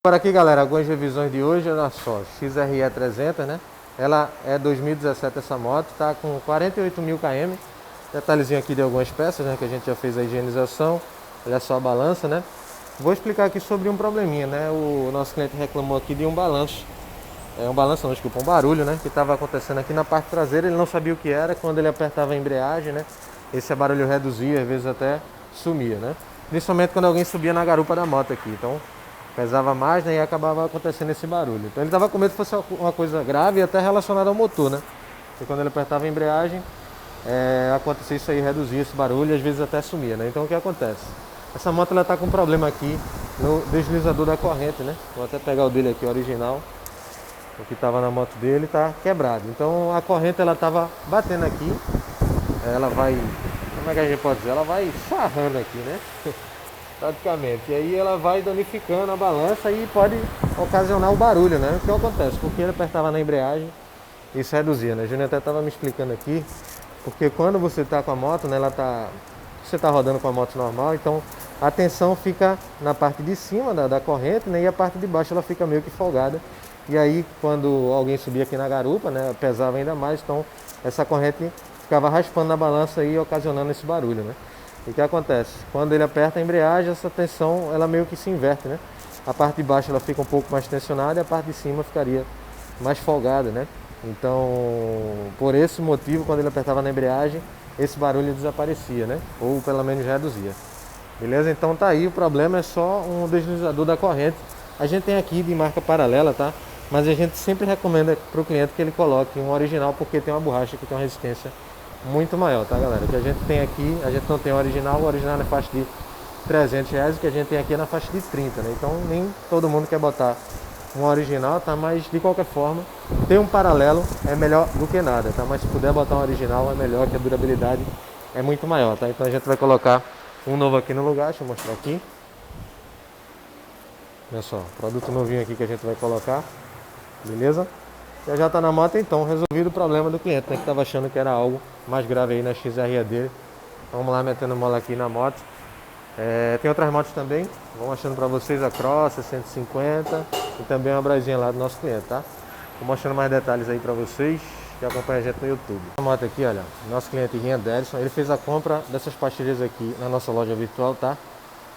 Agora aqui, galera, algumas revisões de hoje. Olha só, XRE 300, né? Ela é 2017 essa moto, tá com 48.000 km. Detalhezinho aqui de algumas peças, né? Que a gente já fez a higienização. Olha só a balança, né? Vou explicar aqui sobre um probleminha, né? O nosso cliente reclamou aqui de um balanço. Um balanço, não, desculpa, um barulho, né? Que estava acontecendo aqui na parte traseira. Ele não sabia o que era. Quando ele apertava a embreagem, né? Esse barulho reduzia, às vezes até sumia, né? Principalmente quando alguém subia na garupa da moto aqui. Então pesava mais, né, e acabava acontecendo esse barulho. Então ele estava com medo que fosse uma coisa grave e até relacionada ao motor, né? Porque quando ele apertava a embreagem, acontecia isso aí, reduzia esse barulho e às vezes até sumia, né? Então o que acontece? Essa moto ela tá com um problema aqui no deslizador da corrente, né? Vou até pegar o dele aqui, original. O que estava na moto dele tá quebrado. Então a corrente ela tava batendo aqui. Ela vai, como é que a gente pode dizer? Ela vai sarrando aqui, né? Praticamente. E aí ela vai danificando a balança e pode ocasionar o barulho, né? O que acontece? Porque ele apertava na embreagem, isso reduzia, né? O Júnior até estava me explicando aqui, porque quando você está com a moto, né? Você está rodando com a moto normal, então a tensão fica na parte de cima da corrente, né? E a parte de baixo ela fica meio que folgada. E aí quando alguém subia aqui na garupa, né? Pesava ainda mais, então essa corrente ficava raspando na balança e ocasionando esse barulho, né? E o que acontece? Quando ele aperta a embreagem, essa tensão ela meio que se inverte, né? A parte de baixo ela fica um pouco mais tensionada e a parte de cima ficaria mais folgada, né? Então, por esse motivo, quando ele apertava na embreagem, esse barulho desaparecia, né? Ou pelo menos reduzia. Beleza? Então tá aí, o problema é só um deslizador da corrente. A gente tem aqui de marca paralela, tá? Mas a gente sempre recomenda para o cliente que ele coloque um original, porque tem uma borracha que tem uma resistência muito maior, tá, galera? O que a gente tem aqui, a gente não tem o original é na faixa de R$300, o que a gente tem aqui é na faixa de 30, né? Então nem todo mundo quer botar um original, tá? Mas de qualquer forma, ter um paralelo é melhor do que nada, tá? Mas se puder botar um original é melhor, que a durabilidade é muito maior, tá? Então a gente vai colocar um novo aqui no lugar, deixa eu mostrar aqui. Olha só, produto novinho aqui que a gente vai colocar, beleza? Já está na moto, então resolvido o problema do cliente, né, que estava achando que era algo mais grave aí na XRE dele. Vamos lá metendo mola aqui na moto. Tem outras motos também, vou mostrando para vocês a Cross 150 e também uma brasinha lá do nosso cliente, tá? Vou mostrando mais detalhes aí para vocês que acompanham a gente no YouTube. A moto aqui, olha, nosso cliente Rinha Derson, ele fez a compra dessas pastilhas aqui na nossa loja virtual, tá?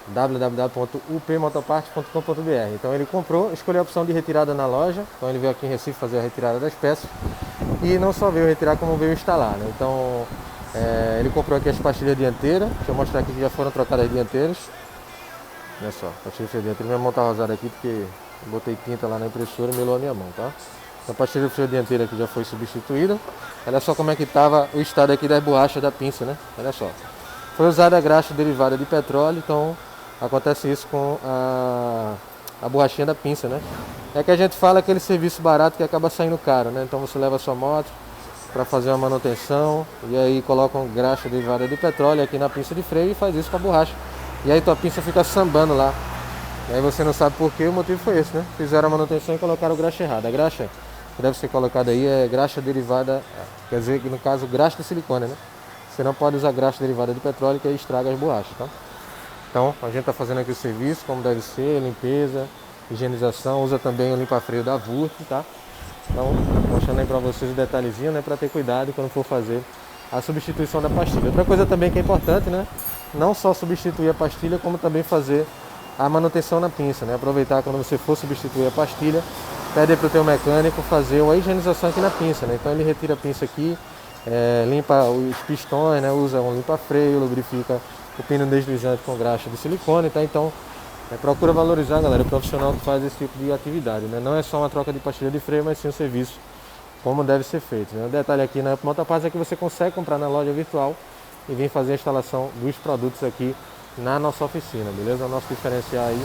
www.upmotoparte.com.br. Então ele comprou, escolheu a opção de retirada na loja. Então ele veio aqui em Recife fazer a retirada das peças e não só veio retirar, como veio instalar, né? Então ele comprou aqui as pastilhas dianteiras. Deixa eu mostrar aqui que já foram trocadas as dianteiras. Olha só, pastilha de freio dianteiro. Minha mão tá rosada aqui porque eu botei tinta lá na impressora e melou a minha mão, tá? Então a pastilha de freio dianteiro aqui já foi substituída. Olha só como é que estava o estado aqui das borrachas da pinça, né? Olha só, foi usada a graxa derivada de petróleo, então acontece isso com a borrachinha da pinça, né? É que a gente fala aquele serviço barato que acaba saindo caro, né? Então você leva a sua moto para fazer uma manutenção e aí colocam graxa derivada de petróleo aqui na pinça de freio e faz isso com a borracha. E aí tua pinça fica sambando lá. E aí você não sabe por quê, o motivo foi esse, né? Fizeram a manutenção e colocaram graxa errada. A graxa que deve ser colocada aí é graxa derivada, quer dizer que no caso graxa de silicone, né? Você não pode usar graxa derivada de petróleo, que aí estraga as borrachas, tá? Então a gente está fazendo aqui o serviço como deve ser, limpeza, higienização, usa também o limpa-freio da Vurt, tá? Então mostrando aí para vocês o detalhezinho, né, para ter cuidado quando for fazer a substituição da pastilha. Outra coisa também que é importante, né, não só substituir a pastilha, como também fazer a manutenção na pinça, né? Aproveitar quando você for substituir a pastilha, pede para o teu mecânico fazer uma higienização aqui na pinça, né? Então ele retira a pinça aqui, limpa os pistões, né? Usa um limpa-freio, lubrifica o pino deslizante com graxa de silicone, tá? Então procura valorizar, galera, o profissional que faz esse tipo de atividade, né? Não é só uma troca de pastilha de freio, mas sim um serviço como deve ser feito, né? O detalhe aqui na Motoparts é que você consegue comprar na loja virtual e vir fazer a instalação dos produtos aqui na nossa oficina, beleza? O nosso diferencial aí,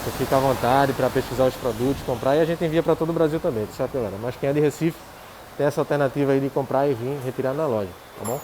você fica à vontade para pesquisar os produtos, comprar, e a gente envia para todo o Brasil também, certo, galera? Mas quem é de Recife tem essa alternativa aí de comprar e vir retirar na loja, tá bom?